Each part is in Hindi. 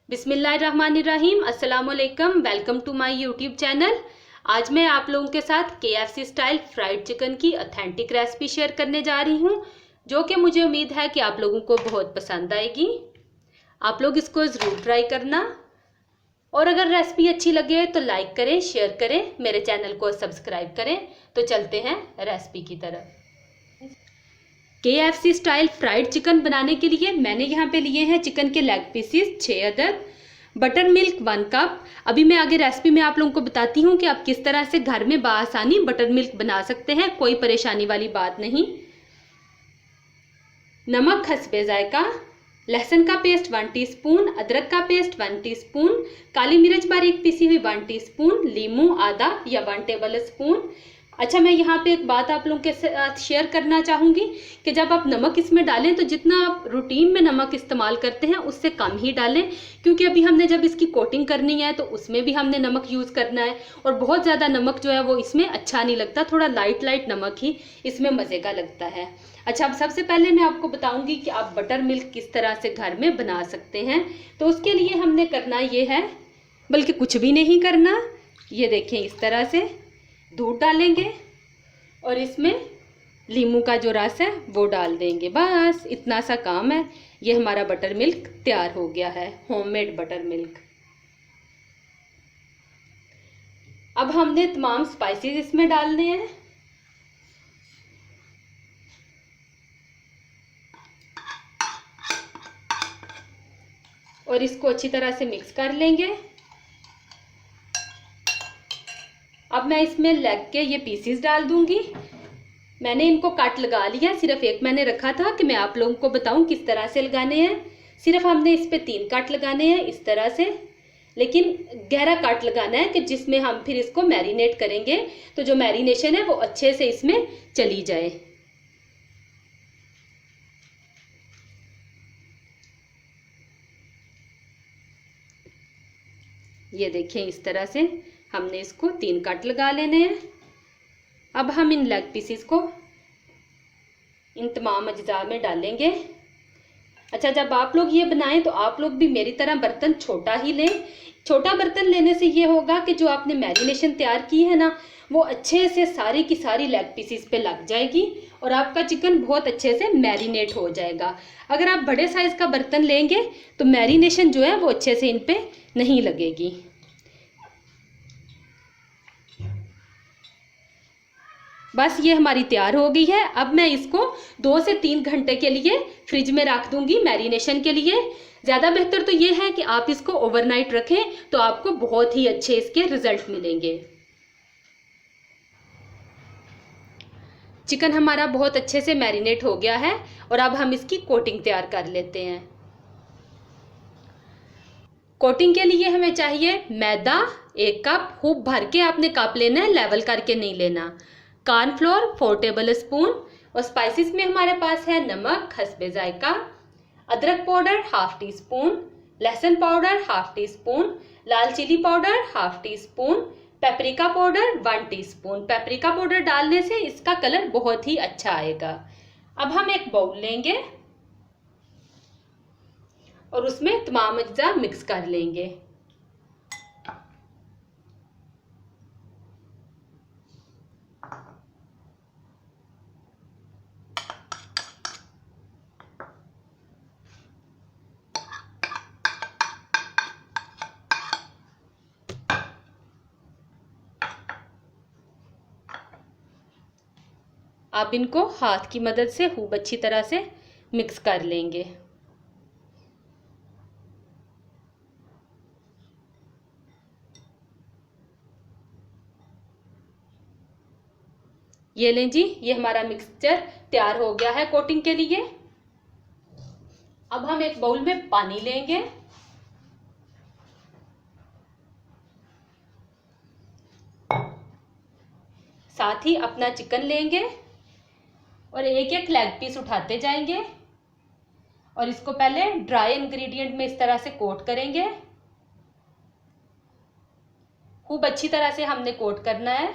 बिस्मिल्लाहिर्रहमानिर्रहीम। अस्सलाम वालेकुम। Welcome to my YouTube channel. आज मैं आप लोगों के साथ KFC स्टाइल फ्राइड चिकन की ऑथेंटिक रेसिपी शेयर करने जा रही हूं, जो कि मुझे उम्मीद है कि आप लोगों को बहुत पसंद आएगी। आप लोग इसको ज़रूर ट्राई करना और अगर रेसिपी अच्छी लगे तो लाइक करें, शेयर करें, मेरे चैनल को सब्सक्राइब करें। तो चलते हैं रेसिपी की तरफ। KFC स्टाइल फ्राइड चिकन बनाने के लिए मैंने यहाँ पे लिए हैं चिकन के लेग पीसीस 6 अदद, बटर मिल्क 1 कप। अभी मैं आगे रेसिपी में आप लोगों को बताती हूँ कि आप किस तरह से घर में बआसानी बटर मिल्क बना सकते हैं, कोई परेशानी वाली बात नहीं। नमक हस्बे जायका, लहसुन का पेस्ट 1 टीस्पून, अदरक का पेस्ट 1 टीस्पून, काली मिर्च बारीक पीसी हुई 1 टीस्पून, लीमू आधा या 1 टेबल स्पून। अच्छा, मैं यहाँ पे एक बात आप लोगों के साथ शेयर करना चाहूँगी कि जब आप नमक इसमें डालें तो जितना आप रूटीन में नमक इस्तेमाल करते हैं उससे कम ही डालें, क्योंकि अभी हमने जब इसकी कोटिंग करनी है तो उसमें भी हमने नमक यूज़ करना है और बहुत ज़्यादा नमक जो है वो इसमें अच्छा नहीं लगता। थोड़ा लाइट नमक ही इसमें मज़े का लगता है। अच्छा, अब सबसे पहले मैं आपको बताऊँगी कि आप बटर मिल्क किस तरह से घर में बना सकते हैं। तो उसके लिए हमने करना ये है, बल्कि कुछ भी नहीं करना, ये देखें इस तरह से दूध डालेंगे और इसमें लीमू का जो रस है वो डाल देंगे। बस इतना सा काम है। ये हमारा बटर मिल्क तैयार हो गया है, होममेड बटर मिल्क। अब हमने तमाम स्पाइसेस इसमें डालने हैं। और इसको अच्छी तरह से मिक्स कर लेंगे। अब मैं इसमें लेग के ये पीसीस डाल दूंगी। मैंने इनको काट लगा लिया, सिर्फ एक मैंने रखा था कि मैं आप लोगों को बताऊं किस तरह से लगाने हैं। सिर्फ हमने इस पे 3 काट लगाने हैं इस तरह से, लेकिन गहरा काट लगाना है कि जिसमें हम फिर इसको मैरिनेट करेंगे तो जो मैरिनेशन है वो अच्छे से इसमें चली जाए। ये देखें इस तरह से हमने इसको 3 काट लगा लेने हैं। अब हम इन लेग पीसेस को इन तमाम अज्जा में डालेंगे। अच्छा, जब आप लोग ये बनाएं तो आप लोग भी मेरी तरह बर्तन छोटा ही लें। छोटा बर्तन लेने से ये होगा कि जो आपने मैरिनेशन तैयार की है ना, वो अच्छे से सारी की सारी लेग पीसेस पे लग जाएगी और आपका चिकन बहुत अच्छे से मैरिनेट हो जाएगा। अगर आप बड़े साइज़ का बर्तन लेंगे तो मैरिनेशन जो है वो अच्छे से इन पे नहीं लगेगी। बस ये हमारी तैयार हो गई है। अब मैं इसको 2 से 3 घंटे के लिए फ्रिज में रख दूंगी मैरिनेशन के लिए। ज़्यादा बेहतर तो ये है कि आप इसको ओवरनाइट रखें तो आपको बहुत ही अच्छे इसके रिजल्ट मिलेंगे। चिकन हमारा बहुत अच्छे से मैरिनेट हो गया है और अब हम इसकी कोटिंग तैयार कर लेते हैं। कोटिंग के लिए हमें चाहिए मैदा 1 कप, खूब भर के आपने कप लेना है, लेवल करके नहीं लेना। कॉर्नफ्लोर 4 टेबल स्पून और स्पाइसेस में हमारे पास है नमक हस्बे जायका, अदरक पाउडर 1/2 टीस्पून, लहसुन पाउडर 1/2 टीस्पून, लाल chilli powder 1/2 teaspoon, paprika powder 1 teaspoon. Paprika powder डालने से इसका कलर बहुत ही अच्छा आएगा। अब हम एक बाउल लेंगे और उसमें तमाम अज्जा मिक्स कर लेंगे। आप इनको हाथ की मदद से खूब अच्छी तरह से मिक्स कर लेंगे। ये लें जी, ये हमारा मिक्सचर तैयार हो गया है कोटिंग के लिए। अब हम एक बाउल में पानी लेंगे साथ ही अपना चिकन लेंगे और एक एक लेग पीस उठाते जाएंगे और इसको पहले ड्राई इंग्रेडिएंट में इस तरह से कोट करेंगे। खूब अच्छी तरह से हमने कोट करना है।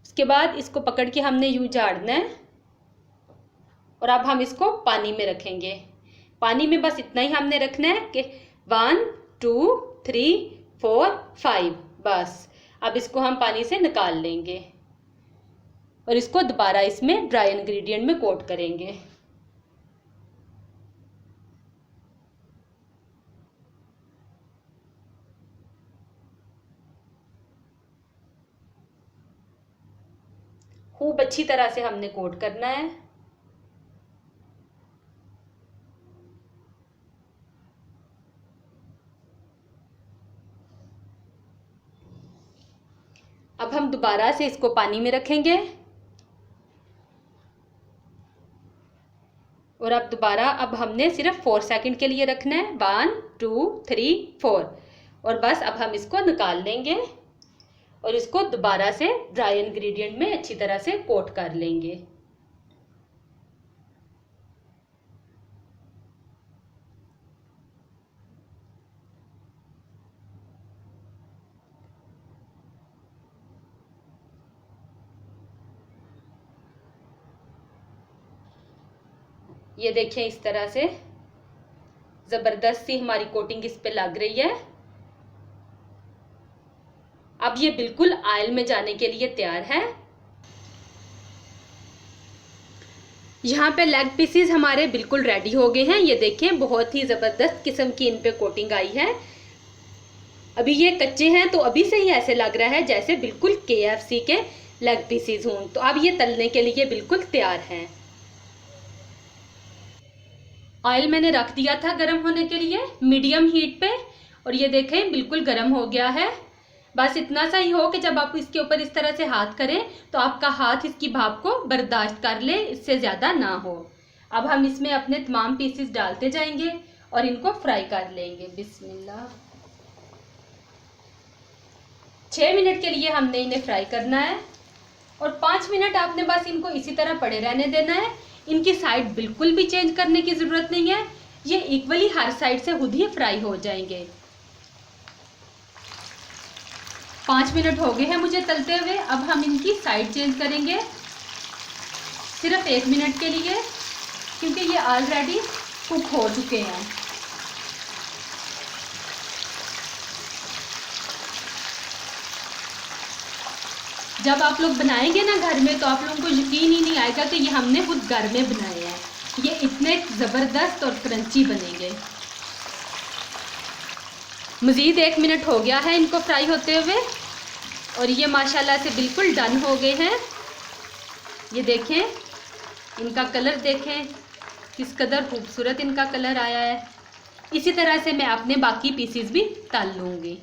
उसके बाद इसको पकड़ के हमने यूं झाड़ना है और अब हम इसको पानी में रखेंगे। पानी में बस इतना ही हमने रखना है कि 1 2 3 4 5 बस। अब इसको हम पानी से निकाल लेंगे और इसको दोबारा इसमें ड्राई इंग्रेडिएंट में कोट करेंगे। खूब अच्छी तरह से हमने कोट करना है। अब हम दोबारा से इसको पानी में रखेंगे और अब हमने सिर्फ 4 सेकंड के लिए रखना है। 1 2 3 4 और बस अब हम इसको निकाल लेंगे और इसको दोबारा से ड्राई इंग्रेडिएंट में अच्छी तरह से कोट कर लेंगे। ये देखिए इस तरह से जबरदस्त सी हमारी कोटिंग इस पे लग रही है। अब ये बिल्कुल ऑयल में जाने के लिए तैयार है। यहाँ पे लेग पीसेस हमारे बिल्कुल रेडी हो गए हैं। ये देखें बहुत ही जबरदस्त किस्म की इन पे कोटिंग आई है। अभी ये कच्चे हैं तो अभी से ही ऐसे लग रहा है जैसे बिल्कुल KFC के लेग पीसेस हों। तो अब ये तलने के लिए बिल्कुल तैयार हैं। ऑयल मैंने रख दिया था गर्म होने के लिए मीडियम हीट पे और ये देखें बिल्कुल गर्म हो गया है। बस इतना सा ही हो कि जब आप इसके ऊपर इस तरह से हाथ करें तो आपका हाथ इसकी भाप को बर्दाश्त कर ले, इससे ज़्यादा ना हो। अब हम इसमें अपने तमाम पीसेस डालते जाएंगे और इनको फ्राई कर लेंगे। बिस्मिल्लाह। 6 मिनट के लिए हमने इन्हें फ्राई करना है और 5 मिनट आपने बस इनको इसी तरह पड़े रहने देना है। इनकी साइड बिल्कुल भी चेंज करने की ज़रूरत नहीं है। ये इक्वली हर साइड से खुद ही फ्राई हो जाएंगे। 5 मिनट हो गए हैं मुझे तलते हुए। अब हम इनकी साइड चेंज करेंगे सिर्फ 1 मिनट के लिए, क्योंकि ये ऑलरेडी कुक हो चुके हैं। जब आप लोग बनाएंगे ना घर में तो आप लोगों को यकीन ही नहीं आएगा कि ये हमने खुद घर में बनाए हैं। ये इतने ज़बरदस्त और क्रंची बनेंगे। मज़ीद 1 मिनट हो गया है इनको फ्राई होते हुए और ये माशाल्लाह से बिल्कुल डन हो गए हैं। ये देखें इनका कलर देखें किस कदर खूबसूरत इनका कलर आया है। इसी तरह से मैं अपने बाकी पीसेस भी तल लूँगी।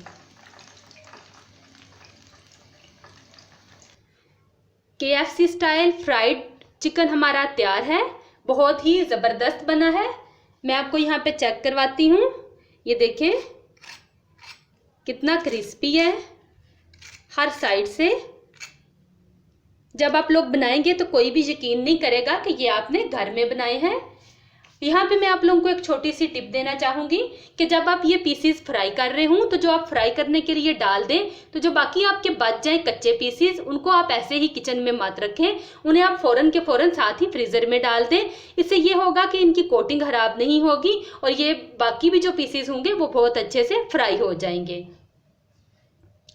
KFC स्टाइल फ्राइड चिकन हमारा तैयार है। बहुत ही ज़बरदस्त बना है। मैं आपको यहाँ पे चेक करवाती हूँ। ये देखें कितना क्रिस्पी है हर साइड से। जब आप लोग बनाएंगे तो कोई भी यकीन नहीं करेगा कि ये आपने घर में बनाए हैं। यहाँ पे मैं आप लोगों को एक छोटी सी टिप देना चाहूँगी कि जब आप ये पीसेस फ्राई कर रहे हों तो जो आप फ्राई करने के लिए डाल दें तो जो बाकी आपके बच जाए कच्चे पीसेस उनको आप ऐसे ही किचन में मत रखें। उन्हें आप फ़ौरन के फ़ौरन साथ ही फ्रीज़र में डाल दें। इससे ये होगा कि इनकी कोटिंग ख़राब नहीं होगी और ये बाकी भी जो पीसेस होंगे वो बहुत अच्छे से फ्राई हो जाएंगे।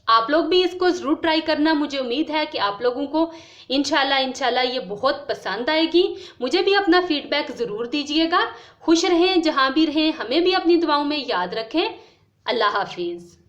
आप लोग भी इसको ज़रूर ट्राई करना। मुझे उम्मीद है कि आप लोगों को इंशाल्लाह ये बहुत पसंद आएगी। मुझे भी अपना फीडबैक ज़रूर दीजिएगा। खुश रहें जहाँ भी रहें, हमें भी अपनी दुआओं में याद रखें। अल्लाह हाफिज़।